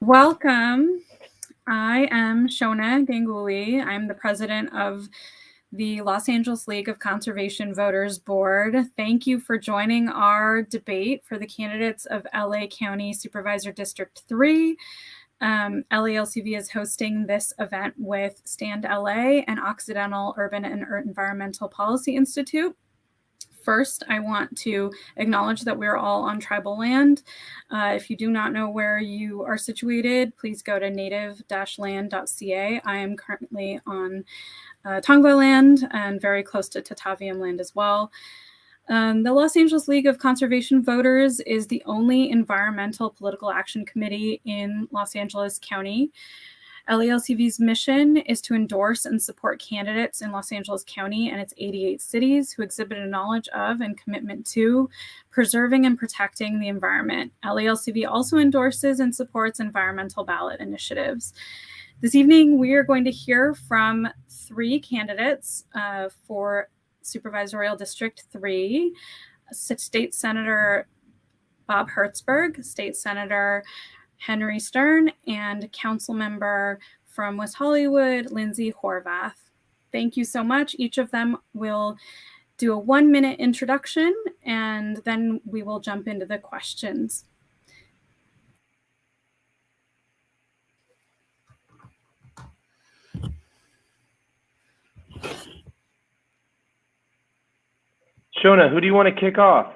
Welcome. I am Shona Ganguly. I'm the president of the Los Angeles League of Conservation Voters Board. Thank you for joining our debate for the candidates of LA County Supervisor District 3. LALCV is hosting this event with Stand LA and Occidental Urban and Environmental Policy Institute. First, I want to acknowledge that we're all on tribal land. If you do not know where you are situated, please go to native-land.ca. I am currently on Tongva land and very close to Tataviam land as well. The Los Angeles League of Conservation Voters is the only environmental political action committee in Los Angeles County. LALCV's mission is to endorse and support candidates in Los Angeles County and its 88 cities who exhibit a knowledge of and commitment to preserving and protecting the environment. LALCV also endorses and supports environmental ballot initiatives. This evening, we are going to hear from 3 candidates for Supervisorial District 3, State Senator Bob Hertzberg, State Senator Henry Stern, and Councilmember from West Hollywood, Lindsey Horvath. Thank you so much. Each of them will do a 1-minute introduction, and then we will jump into the questions. Shona, who do you want to kick off?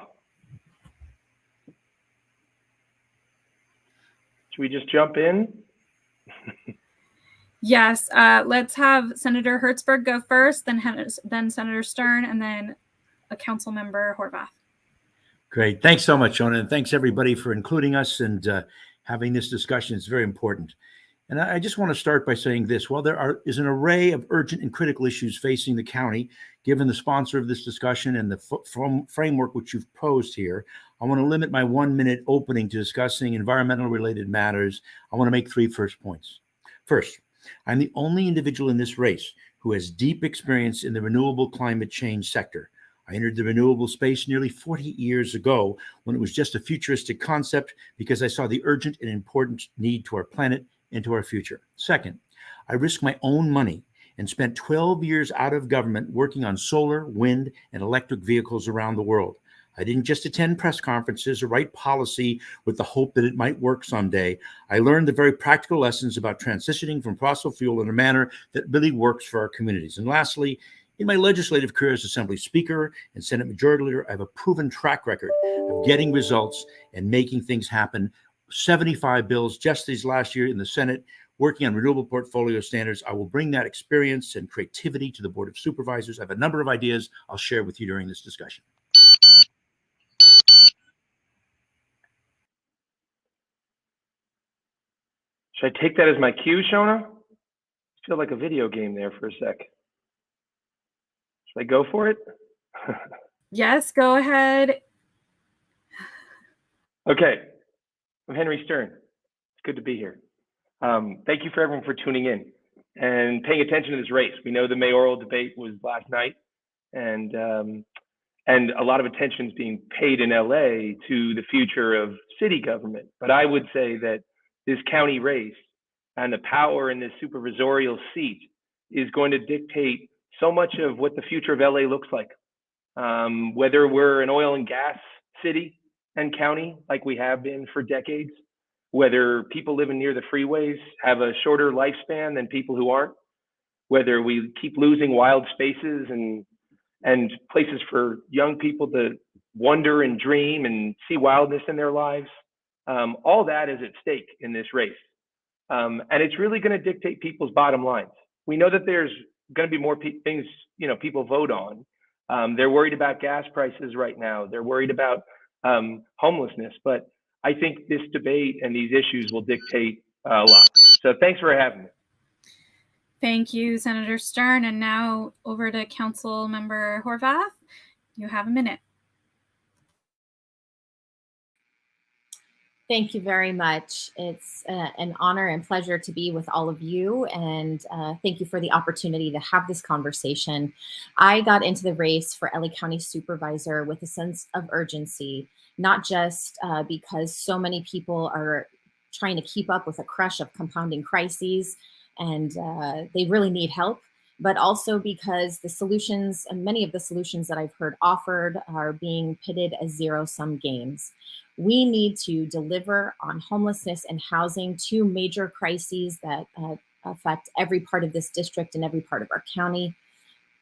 Should we just jump in? Yes, let's have Senator Hertzberg go first, then Senator Stern, and then a Councilmember Horvath. Great. Thanks so much, Shona, and thanks everybody for including us and having this discussion. It's very important. And I just want to start by saying this. While there is an array of urgent and critical issues facing the county, given the sponsor of this discussion and the framework which you've posed here, I want to limit my 1-minute opening to discussing environmental related matters. I want to make 3 first points. First, I'm the only individual in this race who has deep experience in the renewable climate change sector. I entered the renewable space nearly 40 years ago when it was just a futuristic concept because I saw the urgent and important need to our planet and to our future. Second, I risked my own money and spent 12 years out of government working on solar, wind, and electric vehicles around the world. I didn't just attend press conferences or write policy with the hope that it might work someday. I learned the very practical lessons about transitioning from fossil fuel in a manner that really works for our communities. And lastly, in my legislative career as Assembly Speaker and Senate Majority Leader, I have a proven track record of getting results and making things happen. 75 bills just these last year in the Senate, working on renewable portfolio standards. I will bring that experience and creativity to the Board of Supervisors. I have a number of ideas I'll share with you during this discussion. Should I take that as my cue, Shona? I feel like a video game there for a sec. Should I go for it? Yes, go ahead. Okay. I'm Henry Stern. It's good to be here. Thank you for everyone for tuning in and paying attention to this race. We know the mayoral debate was last night, and a lot of attention is being paid in LA to the future of city government. But I would say that this county race and the power in this supervisorial seat is going to dictate so much of what the future of LA looks like. Whether we're an oil and gas city and county like we have been for decades, whether people living near the freeways have a shorter lifespan than people who aren't, whether we keep losing wild spaces and places for young people to wonder and dream and see wildness in their lives, all that is at stake in this race. And it's really going to dictate people's bottom lines. We know that there's going to be more things, people vote on. They're worried about gas prices right now. They're worried about homelessness, but I think this debate and these issues will dictate a lot. So thanks for having me. Thank you, Senator Stern. And now over to Councilmember Horvath. You have a minute. Thank you very much. It's an honor and pleasure to be with all of you, and thank you for the opportunity to have this conversation. I got into the race for LA County Supervisor with a sense of urgency, not just because so many people are trying to keep up with a crush of compounding crises, and they really need help. But also because the solutions, and many of the solutions that I've heard offered, are being pitted as zero-sum games. We need to deliver on homelessness and housing, two major crises that affect every part of this district and every part of our county.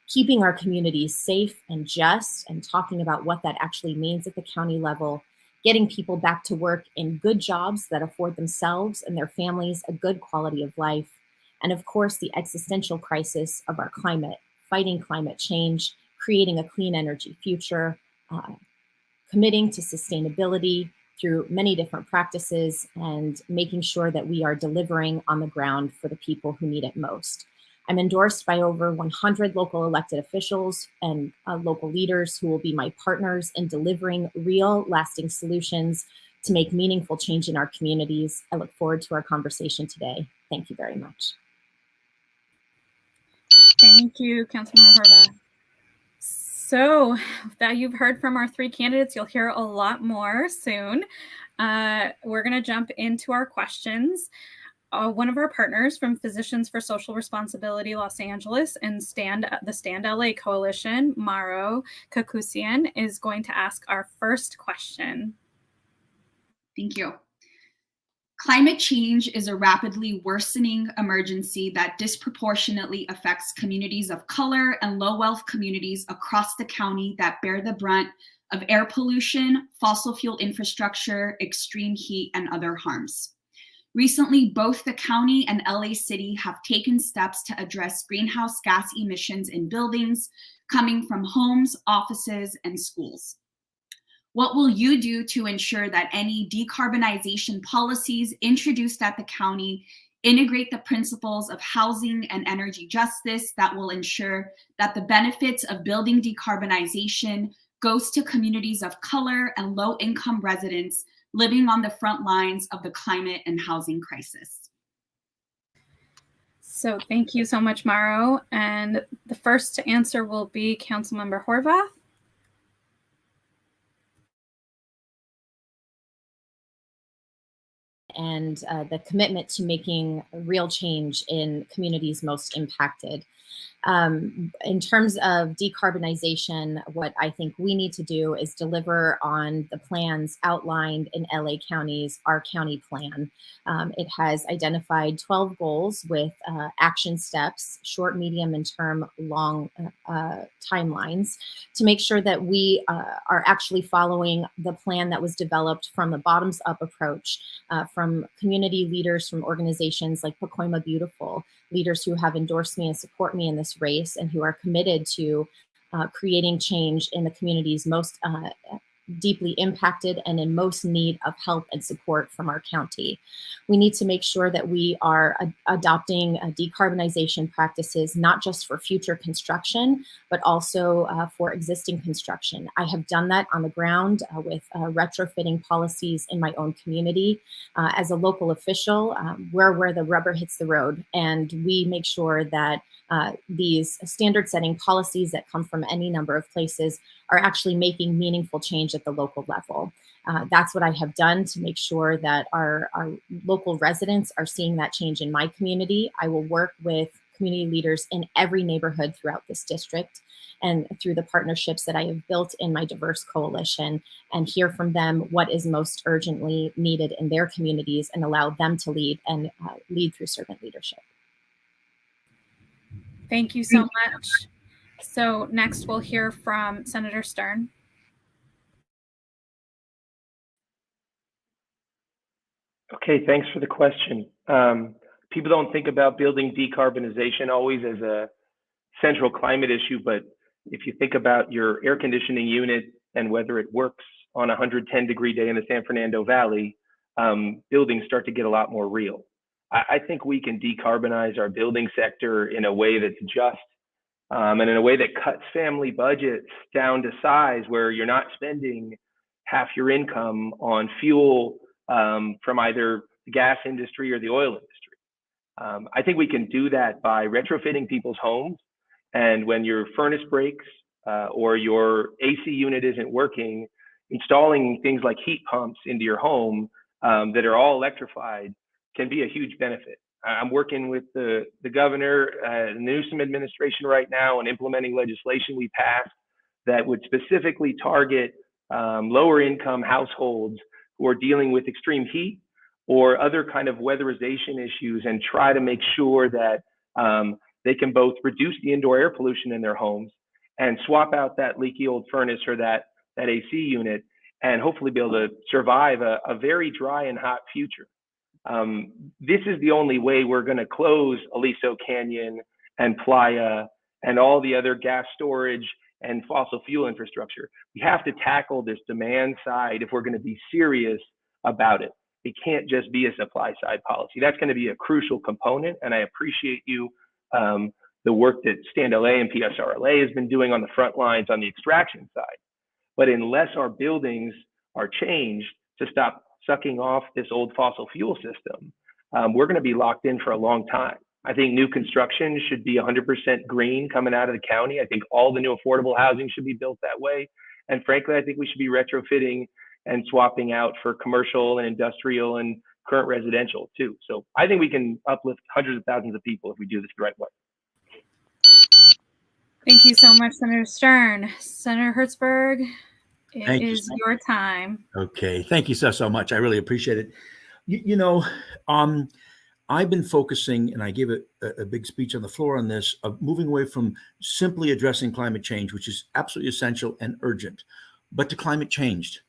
Keeping our communities safe and just, and talking about what that actually means at the county level, getting people back to work in good jobs that afford themselves and their families a good quality of life, and of course, the existential crisis of our climate, fighting climate change, creating a clean energy future, committing to sustainability through many different practices, and making sure that we are delivering on the ground for the people who need it most. I'm endorsed by over 100 local elected officials and local leaders who will be my partners in delivering real, lasting solutions to make meaningful change in our communities. I look forward to our conversation today. Thank you very much. Thank you, Councilmember Horvath. So that you've heard from our three candidates, you'll hear a lot more soon. We're going to jump into our questions. One of our partners from Physicians for Social Responsibility Los Angeles and the Stand LA Coalition, Maro Kakusian, is going to ask our first question. Thank you. Climate change is a rapidly worsening emergency that disproportionately affects communities of color and low-wealth communities across the county that bear the brunt of air pollution, fossil fuel infrastructure, extreme heat, and other harms. Recently, both the county and LA City have taken steps to address greenhouse gas emissions in buildings coming from homes, offices, and schools. What will you do to ensure that any decarbonization policies introduced at the county integrate the principles of housing and energy justice that will ensure that the benefits of building decarbonization goes to communities of color and low-income residents living on the front lines of the climate and housing crisis? So thank you so much, Maro. And the first to answer will be Councilmember Horvath. And the commitment to making real change in communities most impacted. In terms of decarbonization, what I think we need to do is deliver on the plans outlined in LA County's Our County Plan. It has identified 12 goals with action steps, short, medium, and term, long timelines, to make sure that we are actually following the plan that was developed from the bottoms up approach, from community leaders, from organizations like Pacoima Beautiful, leaders who have endorsed me and support me in this race and who are committed to creating change in the communities most deeply impacted and in most need of help and support from our county. We need to make sure that we are adopting decarbonization practices, not just for future construction, but also for existing construction. I have done that on the ground with retrofitting policies in my own community. As a local official, we're where the rubber hits the road, and we make sure that these standard setting policies that come from any number of places are actually making meaningful change at the local level. That's what I have done to make sure that our local residents are seeing that change in my community. I will work with community leaders in every neighborhood throughout this district and through the partnerships that I have built in my diverse coalition, and hear from them what is most urgently needed in their communities and allow them to lead and lead through servant leadership. Thank you so much. So next we'll hear from Senator Stern. Okay, thanks for the question. People don't think about building decarbonization always as a central climate issue, but if you think about your air conditioning unit and whether it works on a 110-degree day in the San Fernando Valley, buildings start to get a lot more real. I think we can decarbonize our building sector in a way that's just and in a way that cuts family budgets down to size, where you're not spending half your income on fuel from either the gas industry or the oil industry. I think we can do that by retrofitting people's homes. And when your furnace breaks or your AC unit isn't working, installing things like heat pumps into your home that are all electrified can be a huge benefit. I'm working with the governor, the Newsom administration right now on implementing legislation we passed that would specifically target lower income households who are dealing with extreme heat or other kind of weatherization issues, and try to make sure that they can both reduce the indoor air pollution in their homes and swap out that leaky old furnace or that AC unit, and hopefully be able to survive a very dry and hot future. This is the only way we're going to close Aliso Canyon and Playa and all the other gas storage and fossil fuel infrastructure. We have to tackle this demand side if we're going to be serious about it. It can't just be a supply side policy. That's going to be a crucial component, and I appreciate you, the work that Stand LA and PSRLA has been doing on the front lines on the extraction side. But unless our buildings are changed to stop sucking off this old fossil fuel system, we're going to be locked in for a long time. I think new construction should be 100% green coming out of the county. I think all the new affordable housing should be built that way. And frankly, I think we should be retrofitting and swapping out for commercial and industrial and current residential too. So I think we can uplift hundreds of thousands of people if we do this the right way. Thank you so much, Senator Stern. Senator Hertzberg, Thank it you. is your time. Okay, thank you so much. I really appreciate it. I've been focusing, and I gave a big speech on the floor on this, of moving away from simply addressing climate change, which is absolutely essential and urgent, but to climate changed.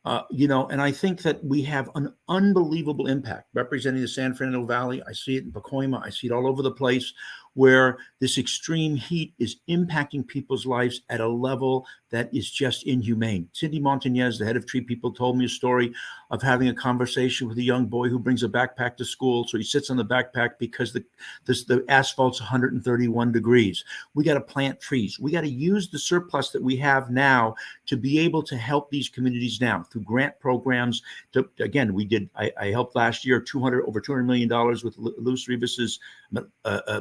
And I think that we have an unbelievable impact representing the San Fernando Valley. I see it in Pacoima. I see it all over the place, where this extreme heat is impacting people's lives at a level that is just inhumane. Cindy Montañez, the head of Tree People, told me a story of having a conversation with a young boy who brings a backpack to school. So he sits on the backpack because the asphalt's 131 degrees. We got to plant trees. We got to use the surplus that we have now to be able to help these communities now through grant programs. I helped last year over $200 million with Luz Rivas's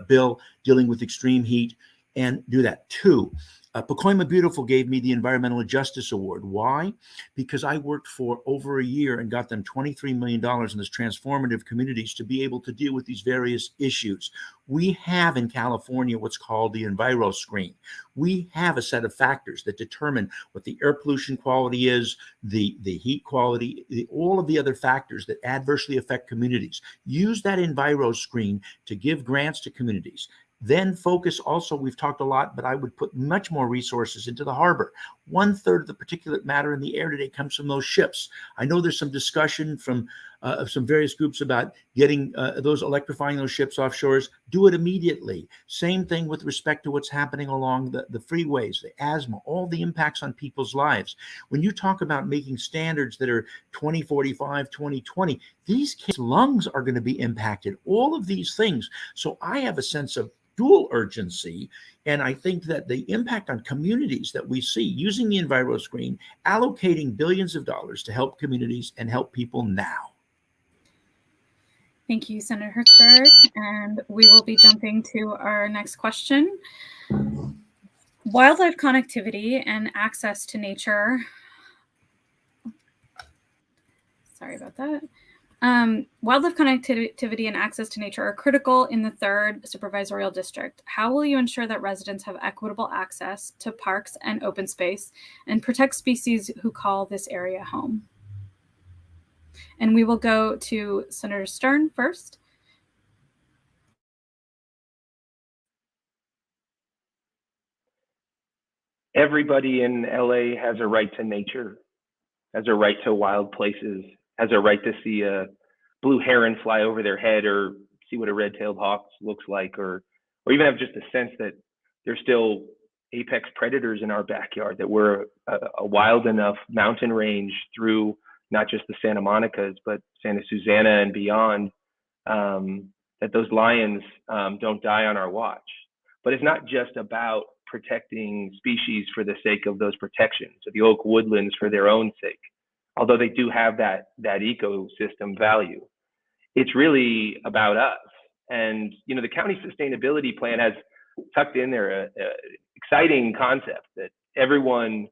bill dealing with extreme heat, and do that. Two, Pacoima Beautiful gave me the Environmental Justice Award. Why? Because I worked for over a year and got them $23 million in this transformative communities to be able to deal with these various issues. We have in California what's called the Enviro Screen. We have a set of factors that determine what the air pollution quality is, the heat quality, all of the other factors that adversely affect communities. Use that Enviro Screen to give grants to communities. Then focus also, we've talked a lot, but I would put much more resources into the harbor. 1/3 of the particulate matter in the air today comes from those ships. I know there's some discussion from some various groups about getting electrifying those ships offshores. Do it immediately. Same thing with respect to what's happening along the freeways, the asthma, all the impacts on people's lives. When you talk about making standards that are 2045, 2020, these kids' lungs are going to be impacted. All of these things. So I have a sense of dual urgency. And I think that the impact on communities that we see using the Enviro Screen, allocating billions of dollars to help communities and help people now. Thank you, Senator Hertzberg. And we will be jumping to our next question. Wildlife connectivity and access to nature. Sorry about that. Wildlife connectivity and access to nature are critical in the 3rd supervisorial district. How will you ensure that residents have equitable access to parks and open space and protect species who call this area home? And we will go to Senator Stern first. Everybody in LA has a right to nature, has a right to wild places, has a right to see a blue heron fly over their head, or see what a red-tailed hawk looks like, or even have just a sense that there's still apex predators in our backyard, that we're a wild enough mountain range through not just the Santa Monicas, but Santa Susana and beyond, that those lions don't die on our watch. But it's not just about protecting species for the sake of those protections, or the oak woodlands for their own sake, although they do have that ecosystem value. It's really about us. And the county sustainability plan has tucked in there a exciting concept that everyone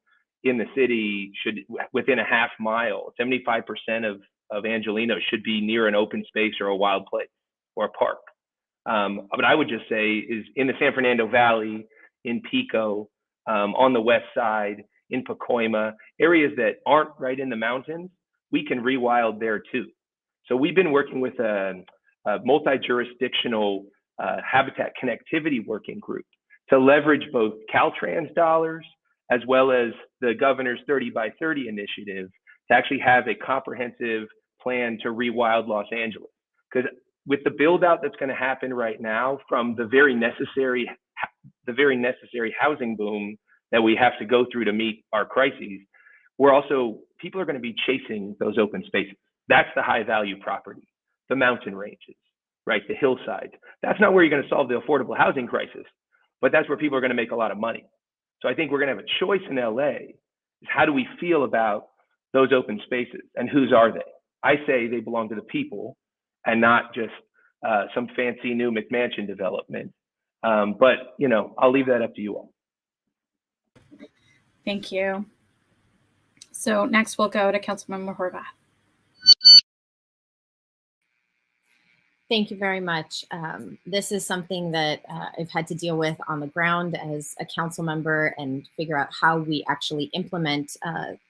in the city should, within a half mile, 75% of of Angelino should be near an open space or a wild place or a park. But I would just say is in the San Fernando Valley, in Pico, on the west side, in Pacoima, areas that aren't right in the mountains, we can rewild there too. So we've been working with a multi-jurisdictional habitat connectivity working group to leverage both Caltrans dollars as well as the governor's 30 by 30 initiative to actually have a comprehensive plan to rewild Los Angeles. Because with the build out that's going to happen right now from the very necessary housing boom that we have to go through to meet our crises, people are going to be chasing those open spaces. That's the high value property, the mountain ranges, right? The hillsides. That's not where you're going to solve the affordable housing crisis, but that's where people are going to make a lot of money. So I think we're going to have a choice in LA is how do we feel about those open spaces and whose are they? I say they belong to the people and not just some fancy new McMansion development. But, I'll leave that up to you all. Thank you. So next we'll go to Councilmember Horvath. Thank you very much. This is something that I've had to deal with on the ground as a council member and figure out how we actually implement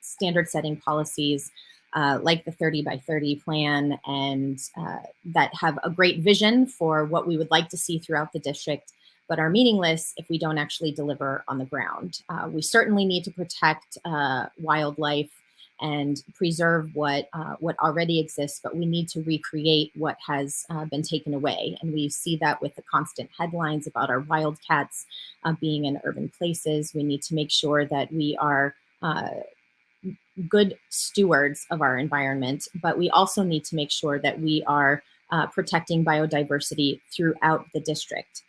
standard setting policies like the 30 by 30 plan and that have a great vision for what we would like to see throughout the district, but are meaningless if we don't actually deliver on the ground. We certainly need to protect wildlife and preserve what already exists, but we need to recreate what has been taken away. And we see that with the constant headlines about our wildcats being in urban places. We need to make sure that we are good stewards of our environment, but we also need to make sure that we are protecting biodiversity throughout the district.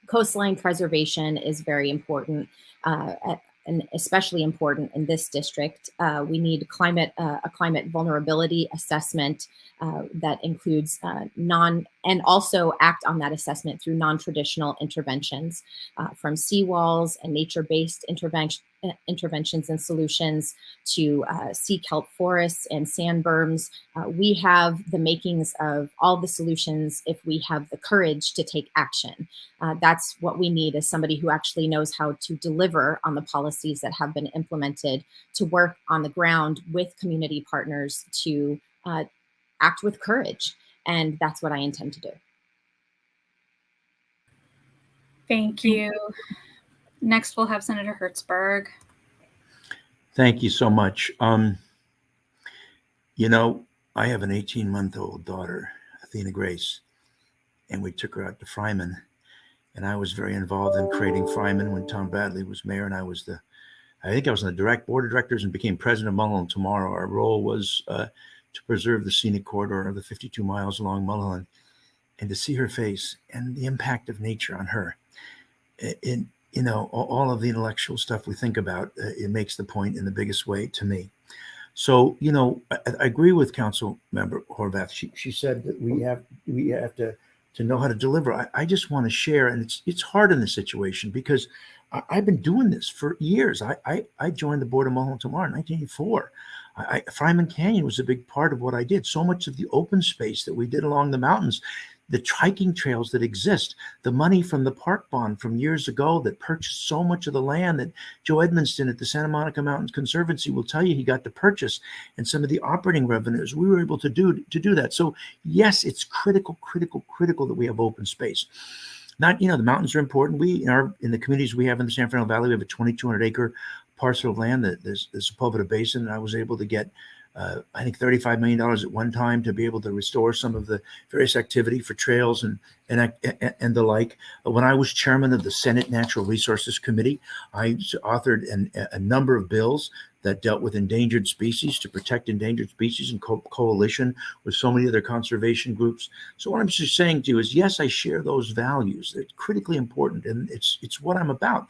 Coastline preservation is very important, and especially important in this district. We need a climate vulnerability assessment that includes and also act on that assessment through non-traditional interventions, from seawalls and nature-based interventions and solutions to sea kelp forests and sand berms. We have the makings of all the solutions if we have the courage to take action. That's what we need as somebody who actually knows how to deliver on the policies that have been implemented, to work on the ground with community partners to act with courage. And that's what I intend to do. Thank you. Next, we'll have Senator Hertzberg. Thank you so much. I have an 18-month-old daughter, Athena Grace, and we took her out to Fryman. And I was very involved in creating Fryman when Tom Bradley was mayor, and I was on the board of directors and became president of Mulholland Tomorrow. Our role was to preserve the scenic corridor of the 52 miles along Mulholland, and to see her face and the impact of nature on her. All of the intellectual stuff we think about, it makes the point in the biggest way to me. So, I agree with Councilmember Horvath. She said that we have to know how to deliver. I just want to share, and it's hard in this situation because I've been doing this for years. I joined the board of Mulholland Tomorrow in 1984. Fryman Canyon was a big part of what I did. So much of the open space that we did along the mountains, the hiking trails that exist, the money from the park bond from years ago that purchased so much of the land that Joe Edmonston at the Santa Monica Mountains Conservancy will tell you he got to purchase, and some of the operating revenues we were able to do that. So yes, it's critical that we have open space. The mountains are important. We in the communities we have in the San Fernando Valley, we have a 2,200 acre parcel of land that there's the Sepulveda Basin, and I was able to get I think $35 million at one time to be able to restore some of the various activity for trails and the like. When I was chairman of the Senate Natural Resources Committee, I authored a number of bills that dealt with endangered species to protect endangered species in coalition with so many other conservation groups. So what I'm just saying to you is, yes, I share those values. They're critically important, and it's what I'm about.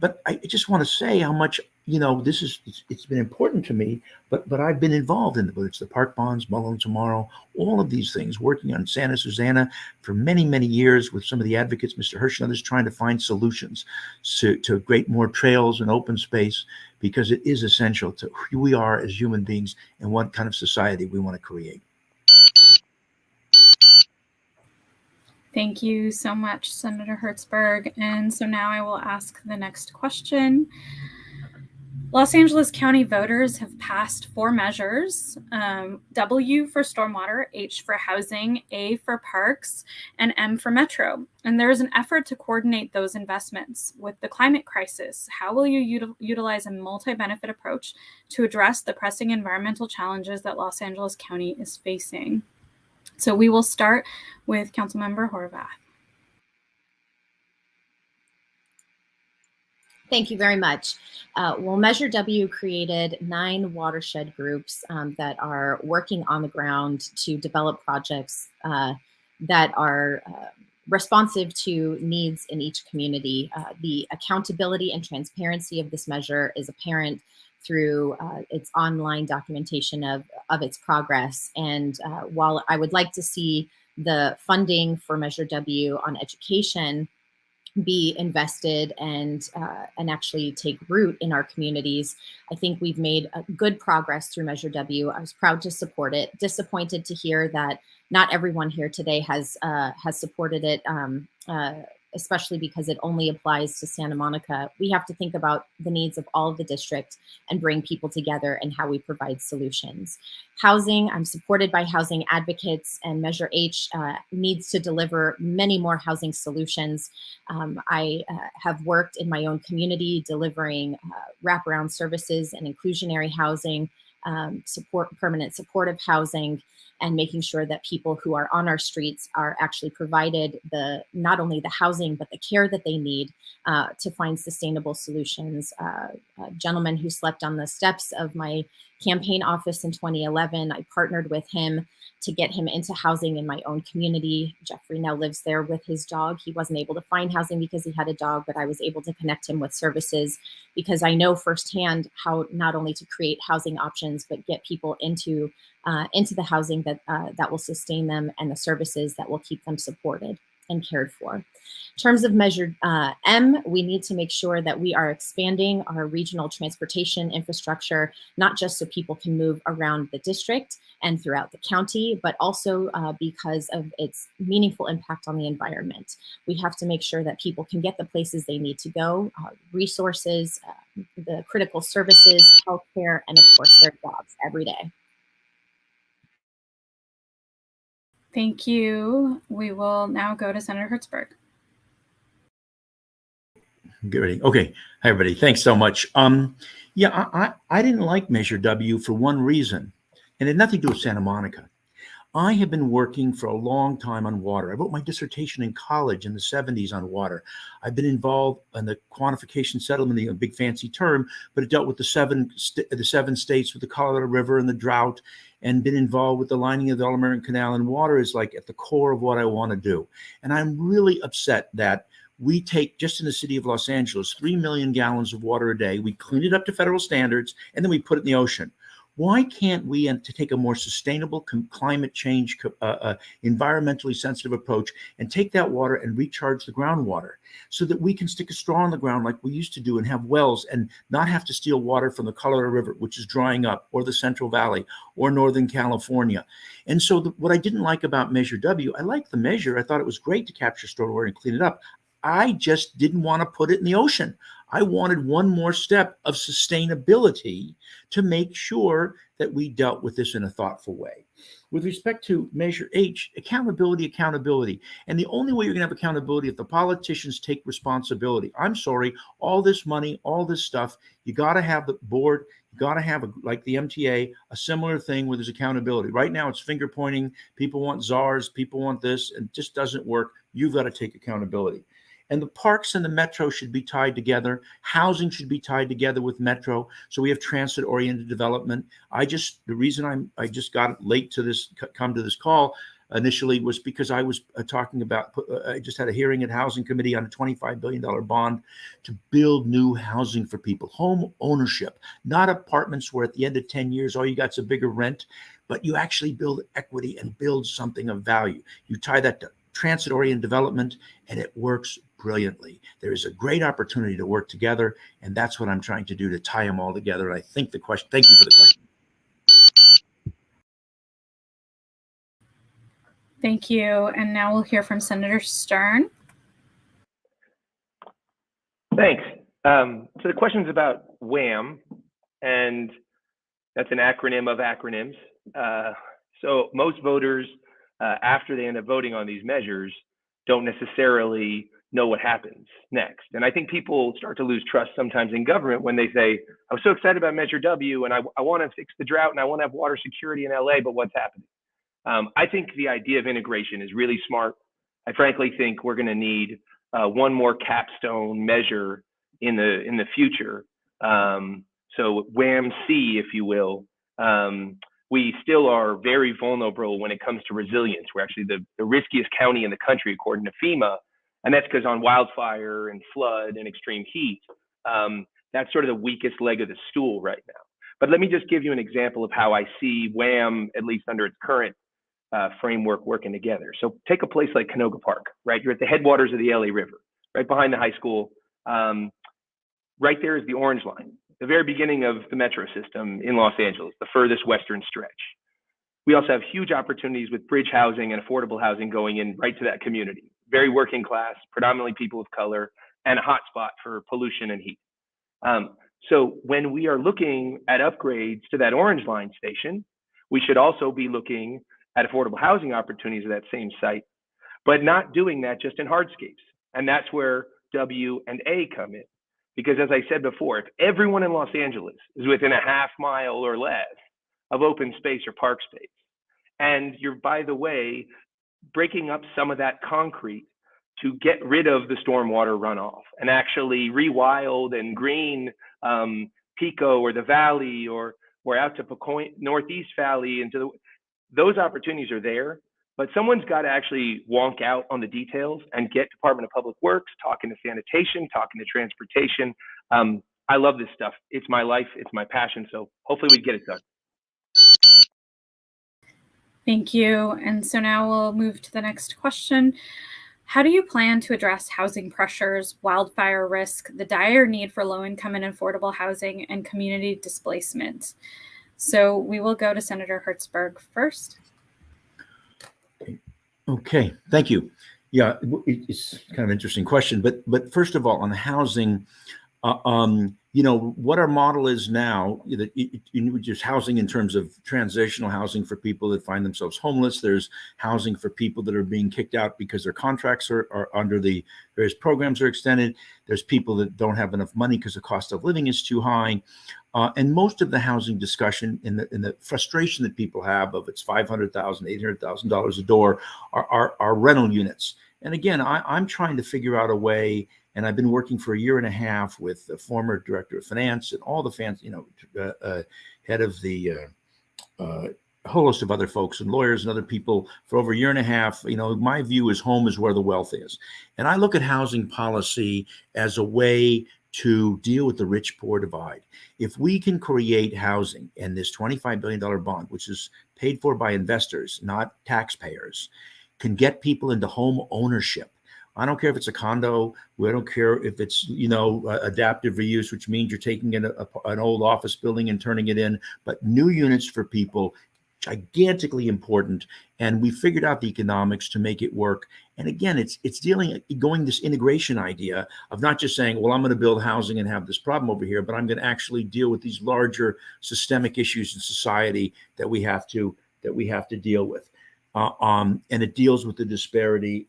But I just want to say how much, it's been important to me, but I've been involved in it, whether it's the park bonds, Mullen Tomorrow, all of these things, working on Santa Susana for many, many years with some of the advocates, Mr. Hirsch and others, trying to find solutions to create more trails and open space, because it is essential to who we are as human beings and what kind of society we want to create. Thank you so much, Senator Hertzberg. And so now I will ask the next question. Los Angeles County voters have passed 4 measures, W for stormwater, H for housing, A for parks, and M for metro. And there is an effort to coordinate those investments. With the climate crisis, how will you utilize a multi-benefit approach to address the pressing environmental challenges that Los Angeles County is facing? So we will start with Councilmember Horvath. Thank you very much. Well, Measure W created 9 watershed groups that are working on the ground to develop projects that are responsive to needs in each community. The accountability and transparency of this measure is apparent through its online documentation of its progress. And while I would like to see the funding for Measure W on education be invested and actually take root in our communities, I think we've made good progress through Measure W. I was proud to support it. Disappointed to hear that not everyone here today has supported it, especially because it only applies to Santa Monica. We have to think about the needs of all of the district and bring people together and how we provide solutions. Housing, I'm supported by housing advocates, and Measure H needs to deliver many more housing solutions. I have worked in my own community delivering wraparound services and inclusionary housing, permanent supportive housing, and making sure that people who are on our streets are actually provided not only the housing, but the care that they need to find sustainable solutions. A gentleman who slept on the steps of my campaign office in 2011, I partnered with him to get him into housing in my own community. Jeffrey now lives there with his dog. He wasn't able to find housing because he had a dog, but I was able to connect him with services because I know firsthand how not only to create housing options, but get people into the housing that will sustain them and the services that will keep them supported and cared for. In terms of Measure M, we need to make sure that we are expanding our regional transportation infrastructure, not just so people can move around the district and throughout the county, but also because of its meaningful impact on the environment. We have to make sure that people can get the places they need to go, resources, the critical services, healthcare, and of course their jobs every day. Thank you. We will now go to Senator Hertzberg. Get ready. Okay. Hi, everybody. Thanks so much. Yeah, I didn't like Measure W for one reason, and it had nothing to do with Santa Monica. I have been working for a long time on water. I wrote my dissertation in college in the 70s on water. I've been involved in the quantification settlement, a big fancy term, but it dealt with the seven states with the Colorado River and the drought, and been involved with the lining of the All-American Canal. And water is like at the core of what I want to do. And I'm really upset that we take, just in the city of Los Angeles, 3 million gallons of water a day. We clean it up to federal standards, and then we put it in the ocean. Why can't we, to take a more sustainable climate change, environmentally sensitive approach, and take that water and recharge the groundwater so that we can stick a straw in the ground like we used to do and have wells and not have to steal water from the Colorado River, which is drying up, or the Central Valley, or Northern California? And so what I didn't like about Measure W, I liked the measure. I thought it was great to capture stormwater and clean it up. I just didn't want to put it in the ocean. I wanted one more step of sustainability to make sure that we dealt with this in a thoughtful way. With respect to Measure H, accountability. And the only way you're going to have accountability if the politicians take responsibility. I'm sorry, all this money, all this stuff, you got to have the board, you got to have, like the MTA, a similar thing where there's accountability. Right now it's finger pointing. People want czars, people want this, and it just doesn't work. You've got to take accountability. And the parks and the metro should be tied together. Housing should be tied together with metro. So we have transit-oriented development. The reason I just got late to this, come to this call, initially was because I was talking about, I just had a hearing at Housing Committee on a $25 billion bond to build new housing for people, home ownership, not apartments where at the end of 10 years, all you got's a bigger rent, but you actually build equity and build something of value. You tie that to transit-oriented development, and it works brilliantly. There is a great opportunity to work together, and that's what I'm trying to do, to tie them all together. And I think the question, thank you for the question. Thank you. And now we'll hear from Senator Stern. Thanks. So the question's about WHAM, and that's an acronym of acronyms. So most voters, after they end up voting on these measures, don't necessarily know what happens next. And I think people start to lose trust sometimes in government when they say, I was so excited about Measure W, and I want to fix the drought, and I want to have water security in LA, but what's happening? I think the idea of integration is really smart. I frankly think we're going to need one more capstone measure in the future. So WHAM-C, if you will. We still are very vulnerable when it comes to resilience. We're actually the riskiest county in the country, according to FEMA. And that's because on wildfire and flood and extreme heat, that's sort of the weakest leg of the stool right now. But let me just give you an example of how I see WHAM, at least under its current framework, working together. So take a place like Canoga Park, right? You're at the headwaters of the LA River, right behind the high school. Right there is the Orange Line, the very beginning of the metro system in Los Angeles, the furthest western stretch. We also have huge opportunities with bridge housing and affordable housing going in right to that community. Very working class, predominantly people of color, and a hot spot for pollution and heat. So when we are looking at upgrades to that Orange Line station, we should also be looking at affordable housing opportunities at that same site, but not doing that just in hardscapes. And that's where W and A come in. Because as I said before, if everyone in Los Angeles is within a half mile or less of open space or park space, and you're, by the way, breaking up some of that concrete to get rid of the stormwater runoff and actually rewild and green Pico or the Valley or out to Pacoima, Northeast Valley, those opportunities are there. But someone's got to actually wonk out on the details and get Department of Public Works, talking to sanitation, talking to transportation. I love this stuff. It's my life. It's my passion. So hopefully we get it done. Thank you. And so now we'll move to the next question. How do you plan to address housing pressures, wildfire risk, the dire need for low-income and affordable housing, and community displacement? So we will go to Senator Hertzberg first. Okay, thank you. Yeah, it's kind of an interesting question, but first of all, on housing, what our model is now, just housing in terms of transitional housing for people that find themselves homeless. There's housing for people that are being kicked out because their contracts are under the various programs are extended. There's people that don't have enough money because the cost of living is too high. And most of the housing discussion in the frustration that people have of it's $500,000, $800,000 a door are rental units. And again, I'm trying to figure out a way, and I've been working for a year and a half with the former director of finance and all the head of the a whole host of other folks and lawyers and other people for over a year and a half. My view is home is where the wealth is. And I look at housing policy as a way to deal with the rich-poor divide. If we can create housing and this $25 billion bond, which is paid for by investors, not taxpayers, can get people into home ownership. I don't care if it's a condo. I don't care if it's, adaptive reuse, which means you're taking in an old office building and turning it in, but new units for people, gigantically important. And we figured out the economics to make it work. And again, it's going this integration idea of not just saying, well, I'm going to build housing and have this problem over here, but I'm going to actually deal with these larger systemic issues in society that we have to deal with. And it deals with the disparity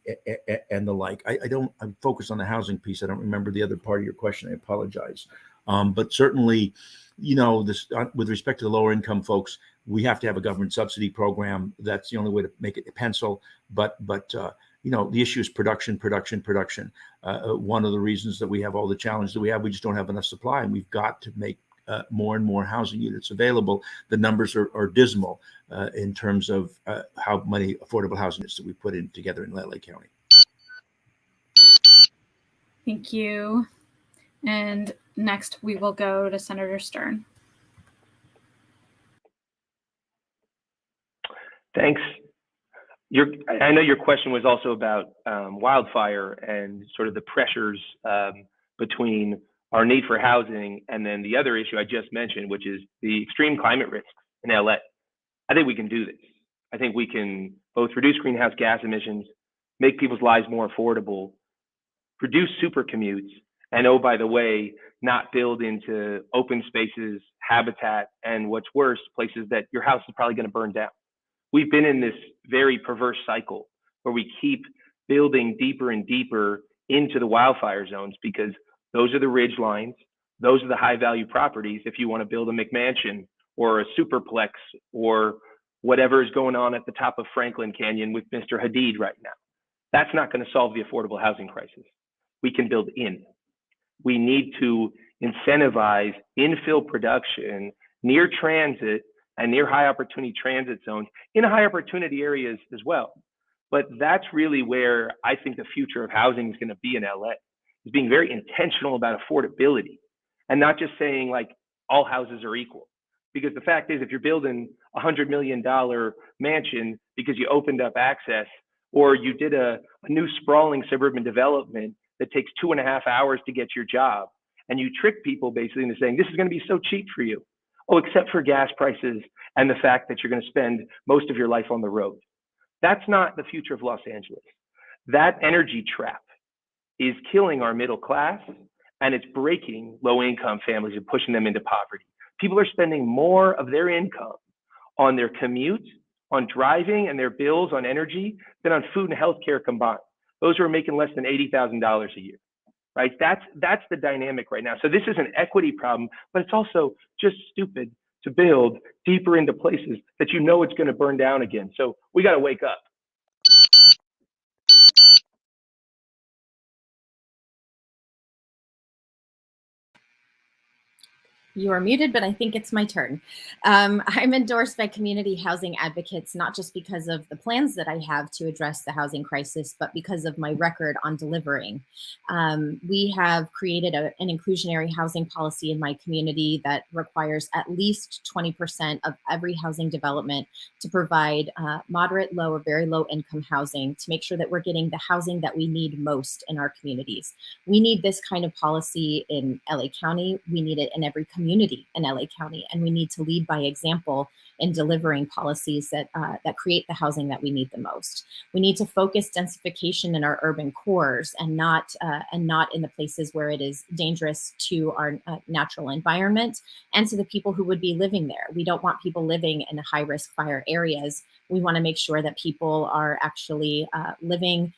and the like. I'm focused on the housing piece. I don't remember the other part of your question. I apologize. But certainly, this with respect to the lower income folks, we have to have a government subsidy program. That's the only way to make it a pencil. But the issue is production. One of the reasons that we have all the challenges that we have, we just don't have enough supply, and we've got to make more and more housing units available, the numbers are dismal in terms of how many affordable housing units that we put in together in LA County. Thank you. And next we will go to Senator Stern. Thanks. I know your question was also about wildfire and sort of the pressures between our need for housing and then the other issue I just mentioned, which is the extreme climate risks in LA. I think we can do this. I think we can both reduce greenhouse gas emissions, make people's lives more affordable, produce super commutes, and oh, by the way, not build into open spaces, habitat, and what's worse, places that your house is probably going to burn down. We've been in this very perverse cycle where we keep building deeper and deeper into the wildfire zones because those are the ridge lines. Those are the high value properties if you want to build a McMansion or a superplex or whatever is going on at the top of Franklin Canyon with Mr. Hadid right now. That's not going to solve the affordable housing crisis. We can build in. We need to incentivize infill production near transit and near high opportunity transit zones in high opportunity areas as well. But that's really where I think the future of housing is going to be in LA, is being very intentional about affordability and not just saying like all houses are equal. Because the fact is, if you're building a $100 million mansion because you opened up access or you did a new sprawling suburban development that takes 2.5 hours to get your job, and you trick people basically into saying this is going to be so cheap for you. Oh, except for gas prices and the fact that you're going to spend most of your life on the road. That's not the future of Los Angeles. That energy trap is killing our middle class, and it's breaking low-income families and pushing them into poverty. People are spending more of their income on their commute, on driving, and their bills on energy than on food and healthcare combined. Those who are making less than $80,000 a year. Right? That's the dynamic right now. So this is an equity problem, but it's also just stupid to build deeper into places that you know it's going to burn down again. So we got to wake up. You are muted, but I think it's my turn. I'm endorsed by community housing advocates, not just because of the plans that I have to address the housing crisis, but because of my record on delivering. We have created an inclusionary housing policy in my community that requires at least 20% of every housing development to provide moderate, low, or very low income housing to make sure that we're getting the housing that we need most in our communities. We need this kind of policy in LA County. We need it in every community in LA County, and we need to lead by example in delivering policies that create the housing that we need the most. We need to focus densification in our urban cores and not in the places where it is dangerous to our natural environment and to the people who would be living there. We don't want people living in high-risk fire areas. We want to make sure that people are actually living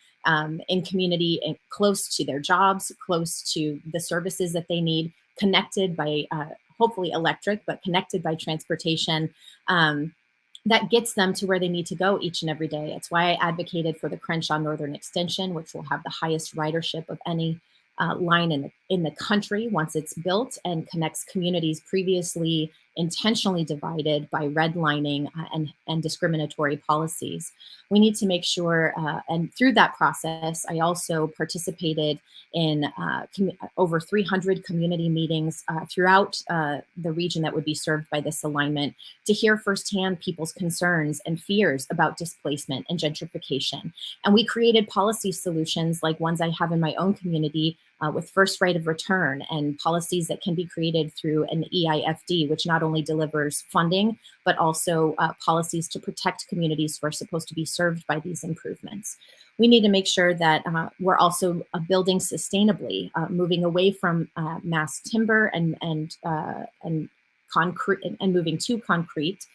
in community and close to their jobs, close to the services that they need, connected by hopefully electric, but connected by transportation that gets them to where they need to go each and every day. It's why I advocated for the Crenshaw Northern Extension, which will have the highest ridership of any line in the country once it's built, and connects communities previously intentionally divided by redlining and discriminatory policies. We need to make sure, and through that process, I also participated in over 300 community meetings throughout the region that would be served by this alignment to hear firsthand people's concerns and fears about displacement and gentrification. And we created policy solutions like ones I have in my own community with first right of return and policies that can be created through an EIFD, which not only delivers funding, but also policies to protect communities who are supposed to be served by these improvements. We need to make sure that we're also building sustainably, moving away from mass timber and concrete and moving to concrete.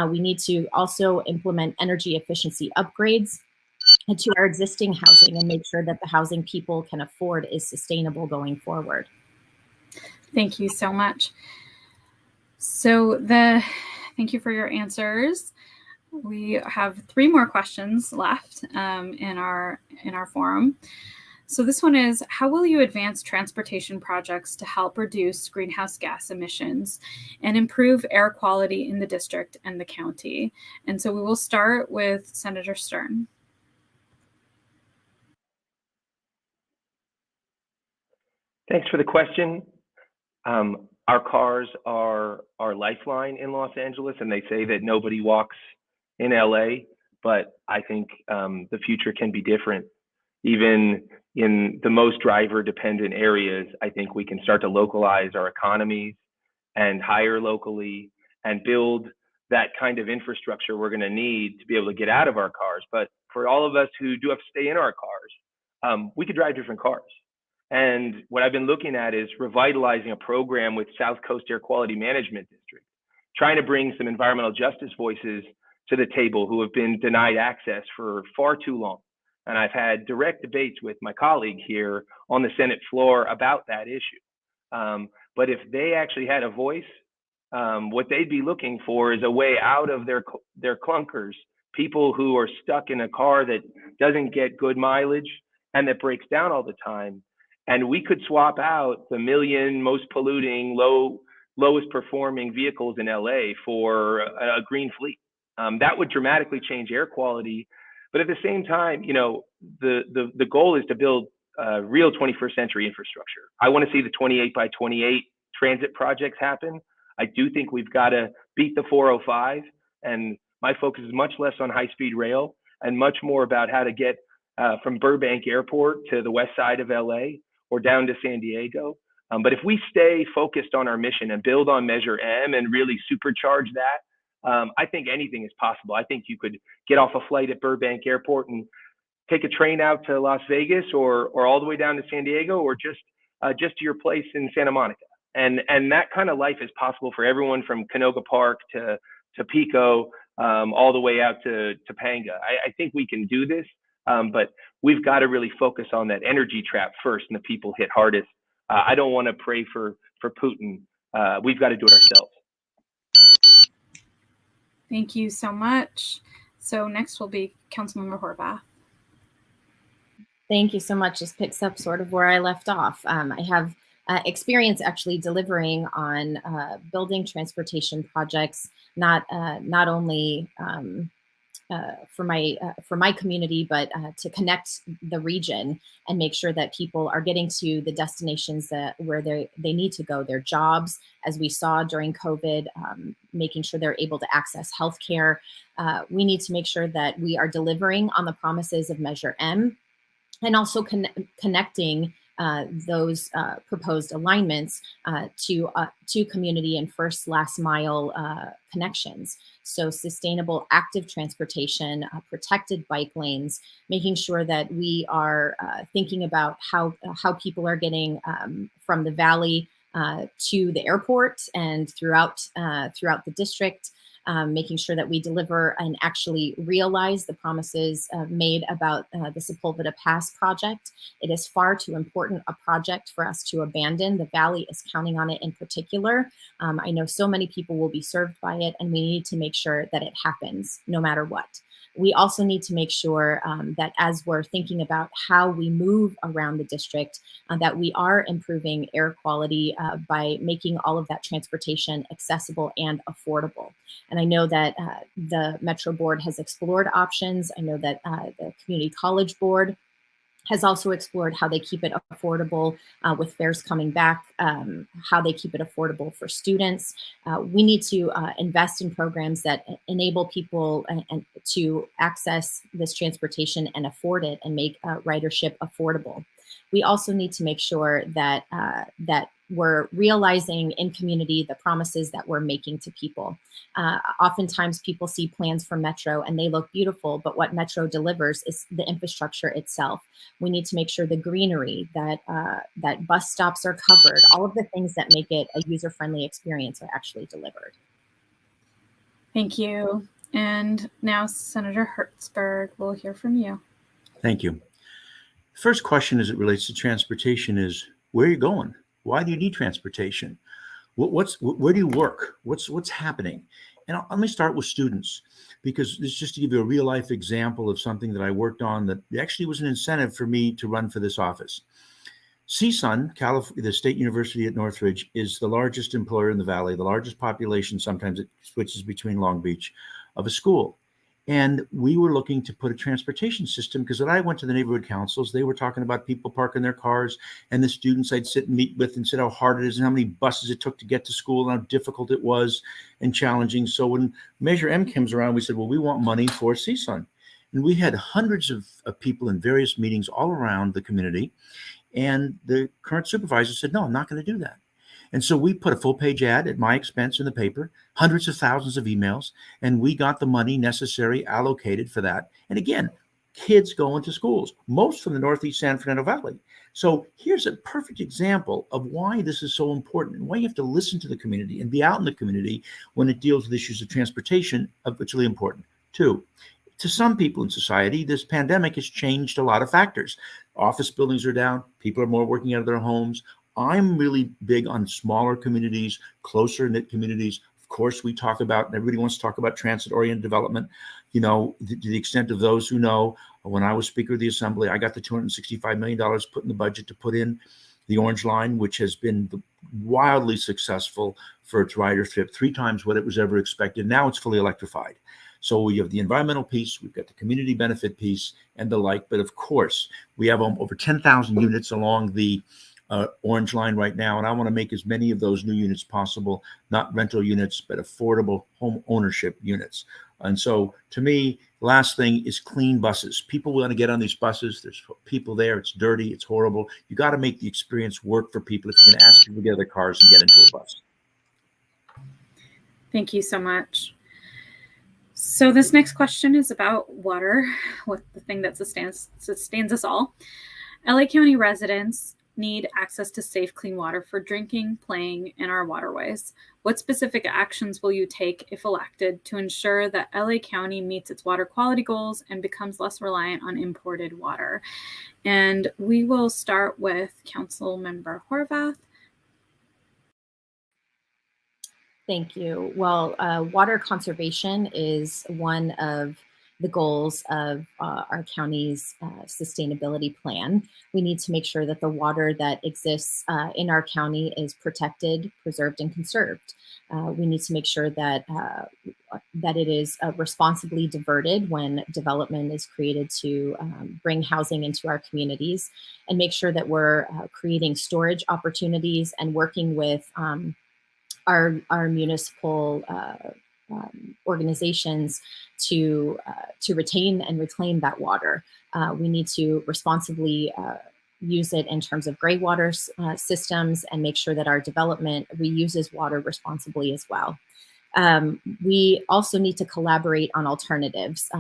We need to also implement energy efficiency upgrades to our existing housing and make sure that the housing people can afford is sustainable going forward. Thank you so much. So thank you for your answers. We have 3 more questions left in our forum. So this one is, how will you advance transportation projects to help reduce greenhouse gas emissions and improve air quality in the district and the county? And so we will start with Senator Stern. Thanks for the question. Our cars are our lifeline in Los Angeles, and they say that nobody walks in LA, but I think the future can be different. Even in the most driver-dependent areas, I think we can start to localize our economies and hire locally and build that kind of infrastructure we're going to need to be able to get out of our cars. But for all of us who do have to stay in our cars, we could drive different cars. And what I've been looking at is revitalizing a program with South Coast Air Quality Management District, trying to bring some environmental justice voices to the table who have been denied access for far too long. And I've had direct debates with my colleague here on the Senate floor about that issue. But if they actually had a voice, what they'd be looking for is a way out of their clunkers, people who are stuck in a car that doesn't get good mileage and that breaks down all the time. And we could swap out the million most polluting, lowest performing vehicles in LA for a green fleet. That would dramatically change air quality. But at the same time, you know, the goal is to build real 21st century infrastructure. I want to see the 28 by 28 transit projects happen. I do think we've got to beat the 405. And my focus is much less on high speed rail and much more about how to get from Burbank Airport to the west side of LA or down to San Diego. But if we stay focused on our mission and build on Measure M and really supercharge that, I think anything is possible. I think you could get off a flight at Burbank Airport and take a train out to Las Vegas or all the way down to San Diego or just to your place in Santa Monica. And that kind of life is possible for everyone from Canoga Park to Pico, all the way out to Topanga. I think we can do this, but we've got to really focus on that energy trap first and the people hit hardest. I don't want to pray for Putin. We've got to do it ourselves. Thank you so much. So next will be Councilmember Horvath. Thank you so much. This picks up sort of where I left off. I have experience actually delivering on building transportation projects, not only for my community, but to connect the region and make sure that people are getting to the destinations where they need to go, their jobs, as we saw during COVID, making sure they're able to access healthcare. We need to make sure that we are delivering on the promises of Measure M, and also connecting those proposed alignments to community and last mile connections. So sustainable active transportation, protected bike lanes, making sure that we are thinking about how people are getting from the valley to the airport and throughout the district. Making sure that we deliver and actually realize the promises made about the Sepulveda Pass project. It is far too important a project for us to abandon. The Valley is counting on it in particular. I know so many people will be served by it, and we need to make sure that it happens no matter what. We also need to make sure that as we're thinking about how we move around the district, that we are improving air quality by making all of that transportation accessible and affordable. And I know that the Metro Board has explored options. I know that the Community College Board has also explored how they keep it affordable with fares coming back, how they keep it affordable for students. We need to invest in programs that enable people and to access this transportation and afford it and make ridership affordable. We also need to make sure that that we're realizing in community the promises that we're making to people. Oftentimes people see plans for Metro and they look beautiful, but what Metro delivers is the infrastructure itself. We need to make sure the greenery, that bus stops are covered, all of the things that make it a user-friendly experience are actually delivered. Thank you. And now Senator Hertzberg, we'll hear from you. Thank you. First question as it relates to transportation is, where are you going? Why do you need transportation? Where do you work? What's happening? And let me start with students, because this is just to give you a real life example of something that I worked on that actually was an incentive for me to run for this office. CSUN, the State University at Northridge, is the largest employer in the Valley, the largest population, sometimes it switches between Long Beach, of a school. And we were looking to put a transportation system, because when I went to the neighborhood councils, they were talking about people parking their cars, and the students I'd sit and meet with and said how hard it is and how many buses it took to get to school and how difficult it was and challenging. So when Measure M comes around, we said, well, we want money for CSUN. And we had hundreds of people in various meetings all around the community. And the current supervisor said, no, I'm not going to do that. And so we put a full page ad at my expense in the paper, hundreds of thousands of emails, and we got the money necessary allocated for that. And again, kids going to schools, most from the Northeast San Fernando Valley. So here's a perfect example of why this is so important and why you have to listen to the community and be out in the community when it deals with issues of transportation, of which is really important. Two, to some people in society, this pandemic has changed a lot of factors. Office buildings are down. People are more working out of their homes. I'm really big on smaller communities, closer knit communities. Of course, we talk about, and everybody wants to talk about transit-oriented development. You know, to the extent of those who know, when I was Speaker of the Assembly, I got the $265 million put in the budget to put in the Orange Line, which has been wildly successful for its rider trip, 3 times what it was ever expected. Now it's fully electrified. So we have the environmental piece, we've got the community benefit piece and the like. But of course, we have over 10,000 units along the Orange Line right now. And I want to make as many of those new units possible, not rental units, but affordable home ownership units. And so to me, last thing is clean buses. People want to get on these buses. There's people there. It's dirty. It's horrible. You got to make the experience work for people if you're going to ask people to get out of their cars and get into a bus. Thank you so much. So this next question is about water, what the thing that sustains us all. LA County residents need access to safe, clean water for drinking, playing, and our waterways. What specific actions will you take, if elected, to ensure that LA County meets its water quality goals and becomes less reliant on imported water? And we will start with Councilmember Horvath. Thank you. Well, water conservation is one of the goals of our county's sustainability plan. We need to make sure that the water that exists in our county is protected, preserved, and conserved. We need to make sure that that it is responsibly diverted when development is created to bring housing into our communities, and make sure that we're creating storage opportunities and working with our municipal organizations to retain and reclaim that water. We need to responsibly use it in terms of gray water systems and make sure that our development reuses water responsibly as well. We also need to collaborate on alternatives.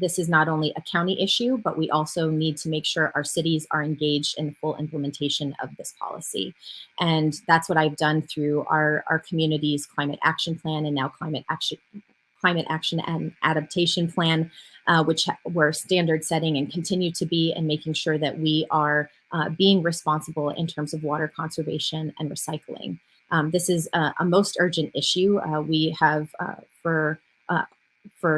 This is not only a county issue, but we also need to make sure our cities are engaged in the full implementation of this policy. And that's what I've done through our community's climate action plan and now climate action and adaptation plan, which we're standard setting and continue to be, and making sure that we are being responsible in terms of water conservation and recycling. This is a most urgent issue. We have, for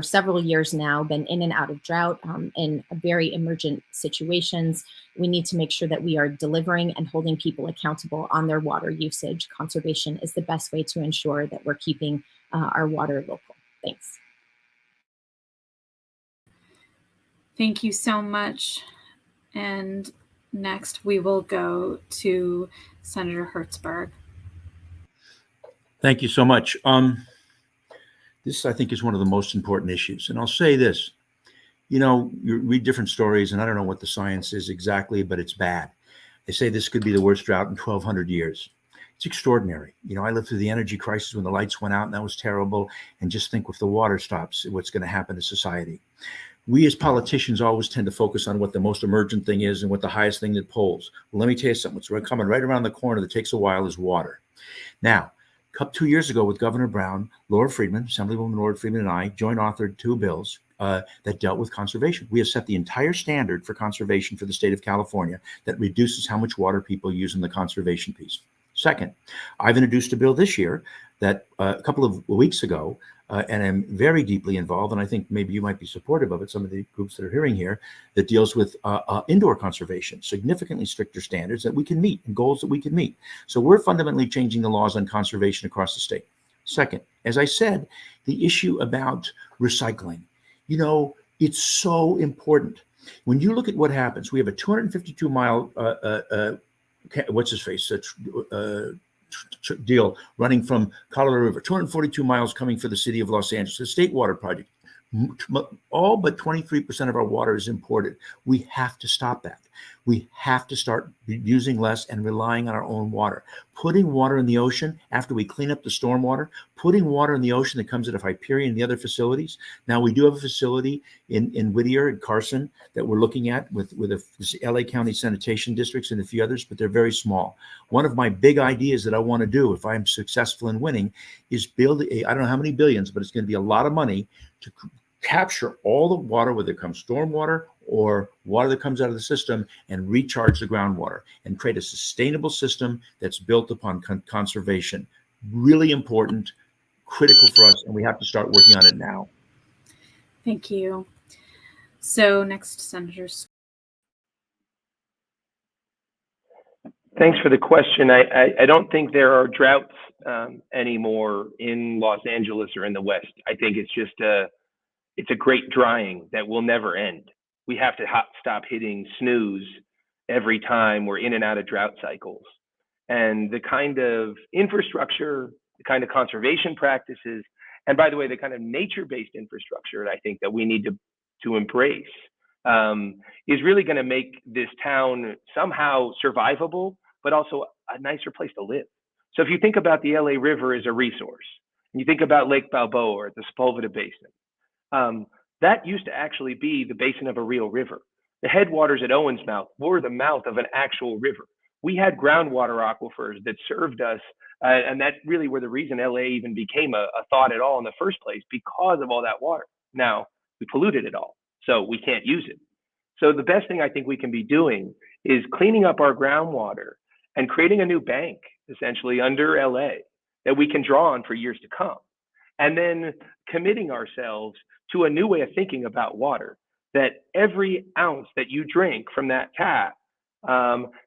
several years now, been in and out of drought in very emergent situations. We need to make sure that we are delivering and holding people accountable on their water usage. Conservation is the best way to ensure that we're keeping our water local. Thanks. Thank you so much. And next we will go to Senator Hertzberg. Thank you so much. This, I think, is one of the most important issues. And I'll say this, you know, you read different stories, and I don't know what the science is exactly, but it's bad. They say this could be the worst drought in 1,200 years. It's extraordinary. You know, I lived through the energy crisis when the lights went out, and that was terrible. And just think, if the water stops, what's going to happen to society? We as politicians always tend to focus on what the most emergent thing is and what the highest thing that polls. Well, let me tell you something. What's coming right around the corner that takes a while is water. Now, 2 years ago with Governor Brown, Laura Friedman, Assemblywoman Laura Friedman, and I joint authored 2 bills that dealt with conservation. We have set the entire standard for conservation for the state of California that reduces how much water people use in the conservation piece. Second, I've introduced a bill this year that a couple of weeks ago and I'm very deeply involved, and I think maybe you might be supportive of it, some of the groups that are hearing here, that deals with indoor conservation, significantly stricter standards that we can meet and goals that we can meet. So we're fundamentally changing the laws on conservation across the state. Second, as I said, the issue about recycling, it's so important. When you look at what happens, we have a 252 mile, what's his face, deal running from Colorado River, 242 miles coming for the city of Los Angeles, the state water project. All but 23% of our water is imported. We have to stop that. We have to start using less and relying on our own water. Putting water in the ocean after we clean up the stormwater, putting water in the ocean that comes out of Hyperion and the other facilities. Now, we do have a facility in Whittier and Carson that we're looking at with the LA County sanitation districts and a few others, but they're very small. One of my big ideas that I want to do, if I'm successful in winning, is build I don't know how many billions, but it's going to be a lot of money to capture all the water, whether it comes stormwater or water that comes out of the system, and recharge the groundwater and create a sustainable system that's built upon conservation. Really important, critical for us, and we have to start working on it now. Thank you. So next, Senators. Thanks for the question. I don't think there are droughts anymore in Los Angeles or in the West. I think it's just it's a great drying that will never end. We have to stop hitting snooze every time we're in and out of drought cycles. And the kind of infrastructure, the kind of conservation practices, and by the way, the kind of nature-based infrastructure I think that we need to embrace is really going to make this town somehow survivable, but also a nicer place to live. So if you think about the LA River as a resource, and you think about Lake Balboa or the Sepulveda Basin, that used to actually be the basin of a real river. The headwaters at Owens Mouth were the mouth of an actual river. We had groundwater aquifers that served us, and that really were the reason LA even became a thought at all in the first place, because of all that water. Now, we polluted it all, so we can't use it. So the best thing I think we can be doing is cleaning up our groundwater and creating a new bank, essentially, under LA that we can draw on for years to come. And then committing ourselves to a new way of thinking about water, that every ounce that you drink from that tap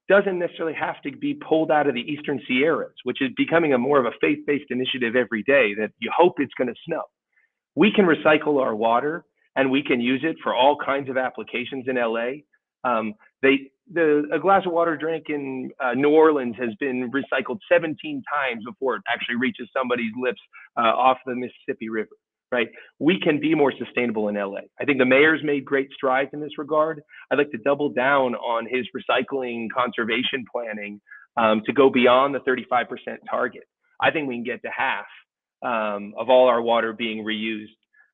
doesn't necessarily have to be pulled out of the Eastern Sierras, which is becoming a more of a faith-based initiative every day that you hope it's going to snow. We can recycle our water and we can use it for all kinds of applications in LA. A glass of water drink in New Orleans has been recycled 17 times before it actually reaches somebody's lips off the Mississippi River, right? We can be more sustainable in LA. I think the mayor's made great strides in this regard. I'd like to double down on his recycling conservation planning to go beyond the 35% target. I think we can get to half of all our water being reused.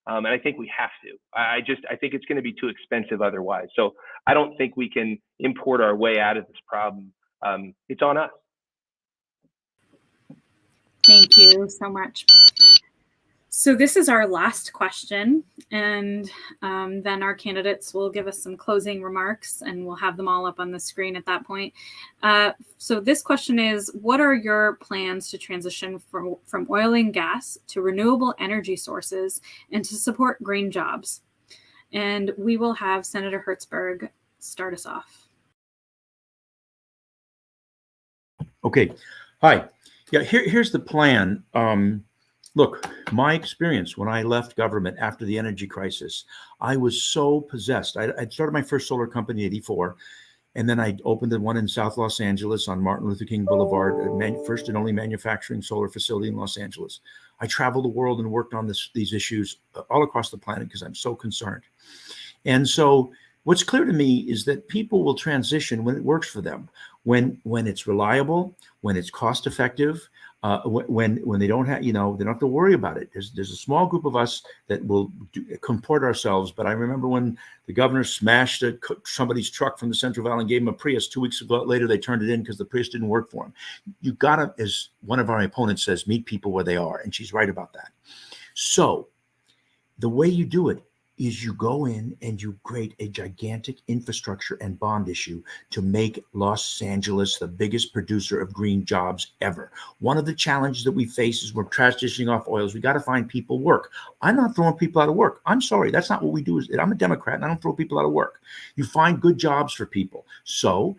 And I think we have to. I think it's going to be too expensive otherwise. So I don't think we can import our way out of this problem. It's on us. Thank you so much. So this is our last question, and then our candidates will give us some closing remarks, and we'll have them all up on the screen at that point. So this question is, what are your plans to transition from oil and gas to renewable energy sources and to support green jobs? And we will have Senator Hertzberg start us off. Okay. Hi. Yeah, here's the plan. Look, my experience when I left government after the energy crisis, I was so possessed. I started my first solar company in '84, and then I opened the one in South Los Angeles on Martin Luther King Boulevard, first and only manufacturing solar facility in Los Angeles. I traveled the world and worked on these issues all across the planet because I'm so concerned. And so what's clear to me is that people will transition when it works for them, when it's reliable, when it's cost effective, when they don't have, they don't have to worry about it. There's a small group of us that will comport ourselves. But I remember when the governor smashed somebody's truck from the Central Valley and gave him a Prius. 2 weeks later, they turned it in because the Prius didn't work for him. You gotta, as one of our opponents says, meet people where they are. And she's right about that. So the way you do it is you go in and you create a gigantic infrastructure and bond issue to make Los Angeles the biggest producer of green jobs ever. One of the challenges that we face is we're transitioning off oils. We got to find people work. I'm not throwing people out of work. I'm sorry. That's not what we do. I'm a Democrat and I don't throw people out of work. You find good jobs for people. So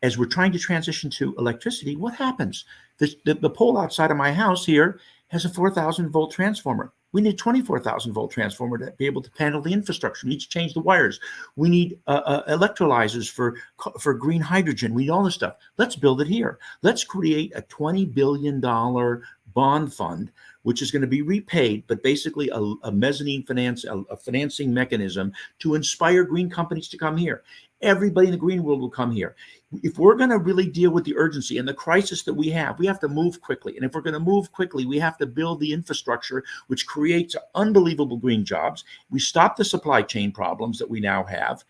as we're trying to transition to electricity, what happens? The pole outside of my house here has a 4,000 volt transformer. We need a 24,000 volt transformer to be able to handle the infrastructure. We need to change the wires. We need electrolyzers for green hydrogen. We need all this stuff. Let's build it here. Let's create a $20 billion bond fund, which is going to be repaid, but basically a mezzanine finance, a financing mechanism to inspire green companies to come here. Everybody in the green world will come here. If we're going to really deal with the urgency and the crisis that we have to move quickly. And if we're going to move quickly, we have to build the infrastructure, which creates unbelievable green jobs. We stop the supply chain problems that we now have.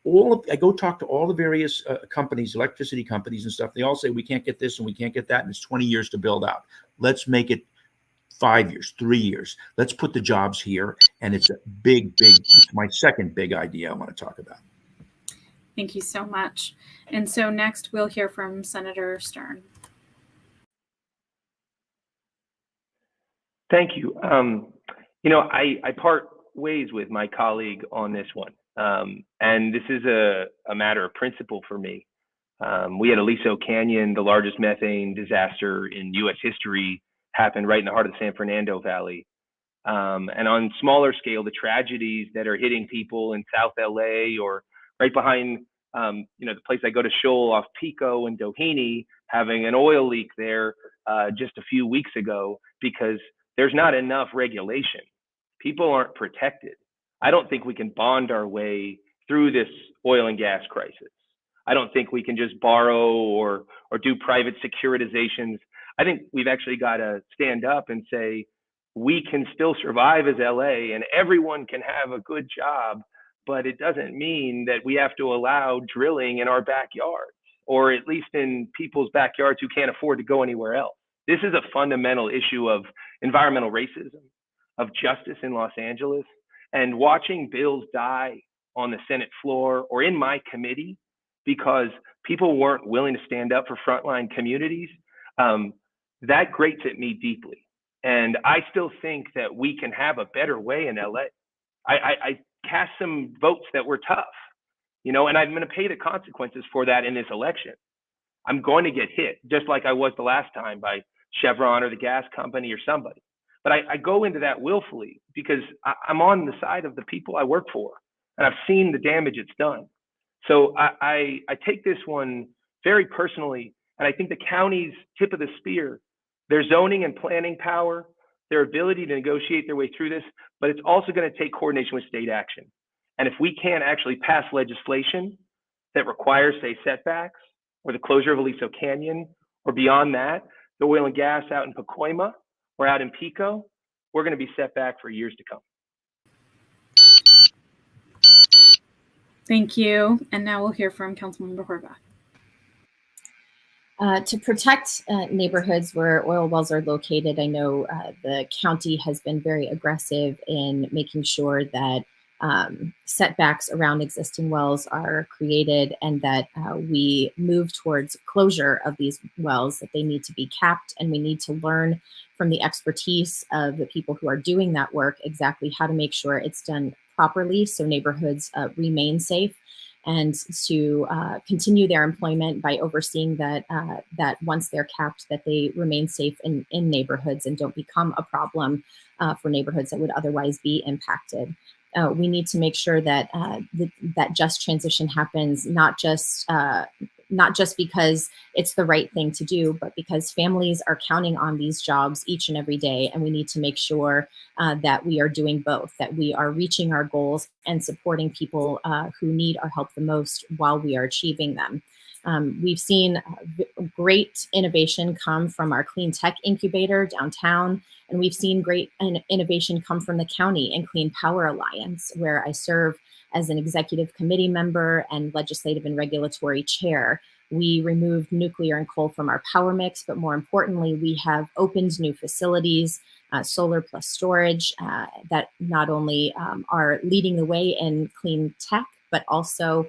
I go talk to all the various companies, electricity companies and stuff. They all say we can't get this and we can't get that, and it's 20 years to build out. Let's make it 5 years, 3 years. Let's put the jobs here. And it's it's my second big idea I want to talk about. Thank you so much. And so next we'll hear from Senator Stern. Thank you. I part ways with my colleague on this one. And this is a matter of principle for me. We had Aliso Canyon, the largest methane disaster in U.S. history, happened right in the heart of the San Fernando Valley. And on smaller scale, the tragedies that are hitting people in South LA or right behind, the place I go to Shoal off Pico and Doheny, having an oil leak there just a few weeks ago because there's not enough regulation. People aren't protected. I don't think we can bond our way through this oil and gas crisis. I don't think we can just borrow or do private securitizations. I think we've actually got to stand up and say, we can still survive as LA and everyone can have a good job, but it doesn't mean that we have to allow drilling in our backyards, or at least in people's backyards who can't afford to go anywhere else. This is a fundamental issue of environmental racism, of justice in Los Angeles, and watching bills die on the Senate floor or in my committee because people weren't willing to stand up for frontline communities, that grates at me deeply. And I still think that we can have a better way in LA. I cast some votes that were tough, and I'm going to pay the consequences for that in this election. I'm going to get hit, just like I was the last time by Chevron or the gas company or somebody. But I go into that willfully because I'm on the side of the people I work for, and I've seen the damage it's done. So I take this one very personally, and I think the county's tip of the spear, their zoning and planning power, their ability to negotiate their way through this, but it's also going to take coordination with state action. And if we can't actually pass legislation that requires, say, setbacks or the closure of Aliso Canyon, or beyond that, the oil and gas out in Pacoima or out in Pico, we're going to be set back for years to come. Thank you. And now we'll hear from Councilmember Horvath. To protect neighborhoods where oil wells are located, I know the county has been very aggressive in making sure that setbacks around existing wells are created and that we move towards closure of these wells, that they need to be capped, and we need to learn from the expertise of the people who are doing that work exactly how to make sure it's done properly so neighborhoods remain safe, and to continue their employment by overseeing that that once they're capped, that they remain safe in neighborhoods and don't become a problem for neighborhoods that would otherwise be impacted. We need to make sure that that just transition happens, not just because it's the right thing to do, but because families are counting on these jobs each and every day. And we need to make sure that we are doing both, that we are reaching our goals and supporting people who need our help the most while we are achieving them. We've seen great innovation come from our clean tech incubator downtown, and we've seen great innovation come from the county and Clean Power Alliance, where I serve as an executive committee member and legislative and regulatory chair. We removed nuclear and coal from our power mix, but more importantly, we have opened new facilities, solar plus storage, that not only are leading the way in clean tech, but also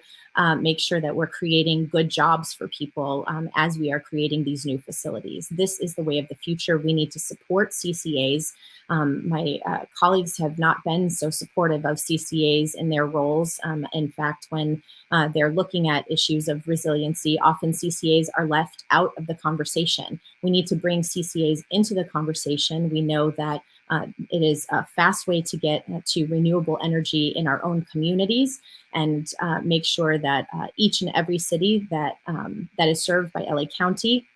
make sure that we're creating good jobs for people as we are creating these new facilities. This is the way of the future. We need to support CCAs. My colleagues have not been so supportive of CCAs in their roles. In fact, when they're looking at issues of resiliency, often CCAs are left out of the conversation. We need to bring CCAs into the conversation. We know that it is a fast way to get to renewable energy in our own communities, and make sure that each and every city that that is served by LA County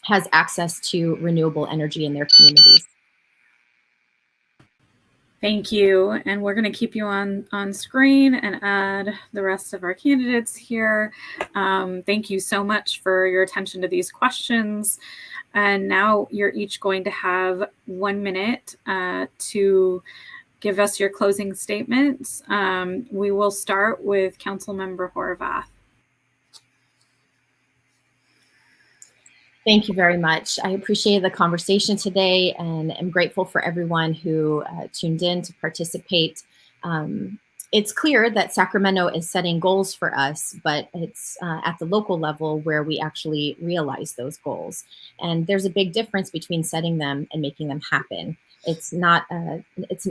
has access to renewable energy in their communities. Thank you. And we're going to keep you on screen and add the rest of our candidates here. Thank you so much for your attention to these questions. And now you're each going to have 1 minute to give us your closing statements. We will start with Councilmember Horvath. Thank you very much. I appreciate the conversation today, and am grateful for everyone who tuned in to participate. It's clear that Sacramento is setting goals for us, but it's at the local level where we actually realize those goals. And there's a big difference between setting them and making them happen. It's not.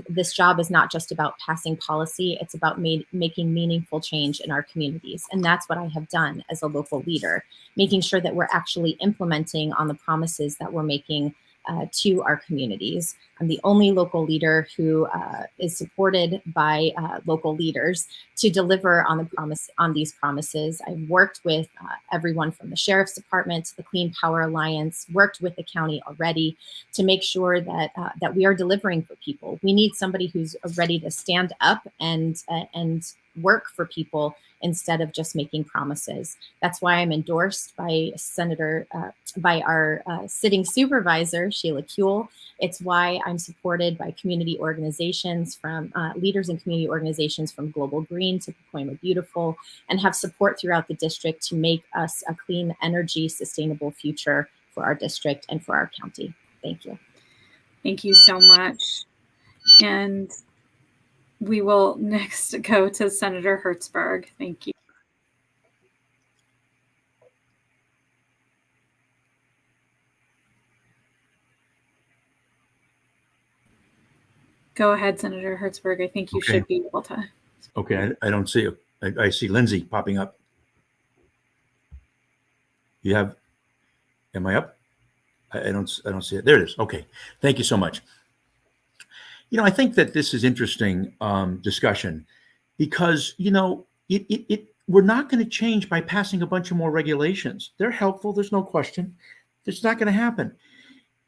This job is not just about passing policy. It's about making meaningful change in our communities, and that's what I have done as a local leader, making sure that we're actually implementing on the promises that we're making to our communities. I'm the only local leader who is supported by local leaders to deliver on these promises. I've worked with everyone from the Sheriff's Department to the Clean Power Alliance, worked with the county already to make sure that that we are delivering for people. We need somebody who's ready to stand up and work for people instead of just making promises. That's why I'm endorsed by by our sitting supervisor, Sheila Kuehl. It's why I'm supported by community organizations from leaders in community organizations from Global Green to Pacoima Beautiful, and have support throughout the district to make us a clean energy, sustainable future for our district and for our county. Thank you. Thank you so much. And we will next go to Senator Hertzberg. Thank you. Go ahead, Senator Hertzberg. I think you should be able to. Okay, I don't see you. I see Lindsey popping up. You have, am I up? I don't see it. There it is. Okay, thank you so much. You know, I think that this is interesting discussion because, you know, we're not going to change by passing a bunch of more regulations. They're helpful. There's no question. It's not going to happen.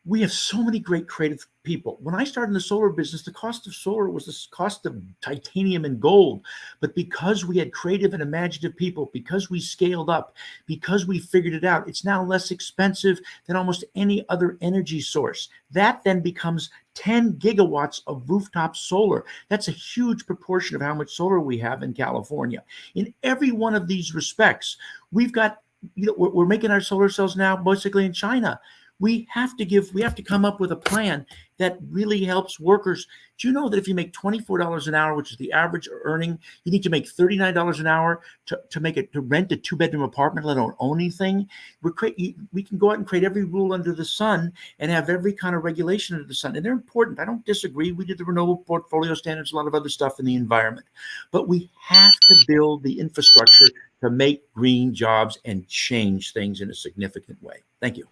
We have so many great creative people. When I started in the solar business, the cost of solar was the cost of titanium and gold. But because we had creative and imaginative people, because we scaled up, because we figured it out, it's now less expensive than almost any other energy source. That then becomes 10 gigawatts of rooftop solar. That's a huge proportion of how much solar we have in California. In every one of these respects, we've got, you know, we're making our solar cells now basically in China. We have to come up with a plan that really helps workers. Do you know that if you make $24 an hour, which is the average earning, you need to make $39 an hour to rent a 2-bedroom apartment, let alone own anything? We can go out and create every rule under the sun and have every kind of regulation under the sun. And they're important. I don't disagree. We did the renewable portfolio standards, a lot of other stuff in the environment. But we have to build the infrastructure to make green jobs and change things in a significant way. Thank you.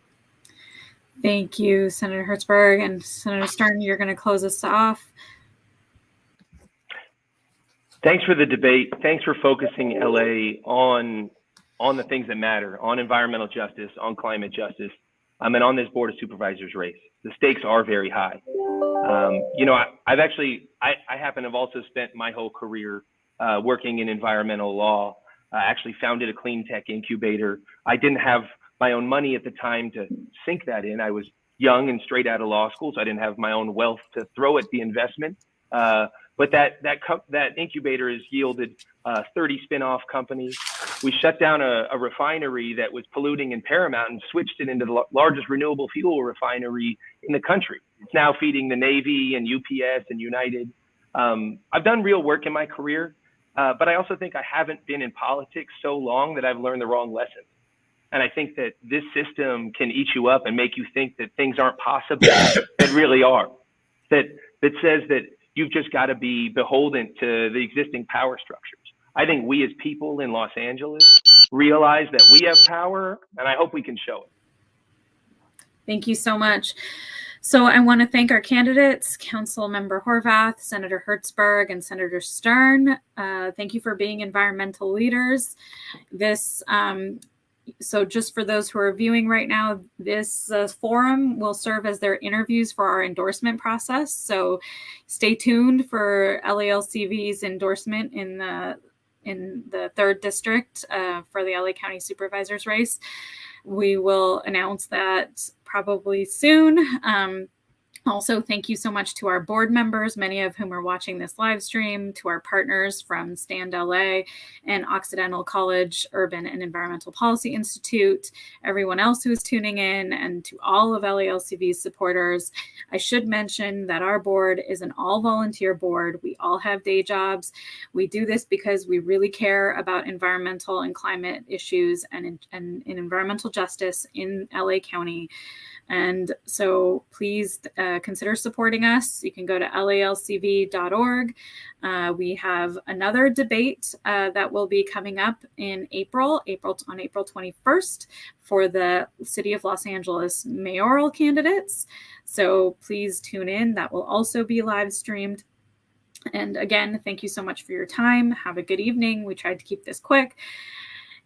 Thank you, Senator Hertzberg. And Senator Stern, you're going to close us off. Thanks for the debate. Thanks for focusing LA on the things that matter, on environmental justice, on climate justice, and on this Board of Supervisors race. The stakes are very high. You know, I happen to have also spent my whole career working in environmental law. I actually founded a clean tech incubator. I didn't have my own money at the time to sink that in. I was young and straight out of law school, so I didn't have my own wealth to throw at the investment. But that incubator has yielded 30 spin-off companies, We shut down a refinery that was polluting in Paramount and switched it into the largest renewable fuel refinery in the country. It's now feeding the Navy and UPS and United. I've done real work in my career, but I also think I haven't been in politics so long that I've learned the wrong lessons. And I think that this system can eat you up and make you think that things aren't possible that really are. That says that you've just got to be beholden to the existing power structures. I think we as people in Los Angeles realize that we have power, and I hope we can show it. Thank you so much. So I want to thank our candidates, Councilmember Horvath, Senator Hertzberg, and Senator Stern. Thank you for being environmental leaders. So just for those who are viewing right now, this forum will serve as their interviews for our endorsement process. So stay tuned for LALCV's endorsement in the 3rd district for the LA County Supervisor's race. We will announce that probably soon. Also, thank you so much to our board members, many of whom are watching this live stream, to our partners from Stand LA and Occidental College Urban and Environmental Policy Institute, everyone else who is tuning in, and to all of LALCV's supporters. I should mention that our board is an all-volunteer board. We all have day jobs. We do this because we really care about environmental and climate issues and environmental justice in LA County. And so please consider supporting us. You can go to lalcv.org. We have another debate that will be coming up in April 21st for the City of Los Angeles mayoral candidates. So please tune in. That will also be live streamed. And again, thank you so much for your time. Have a good evening. We tried to keep this quick.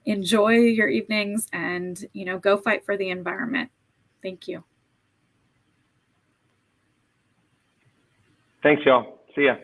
Enjoy your evenings and, go fight for the environment. Thank you. Thanks, y'all. See ya.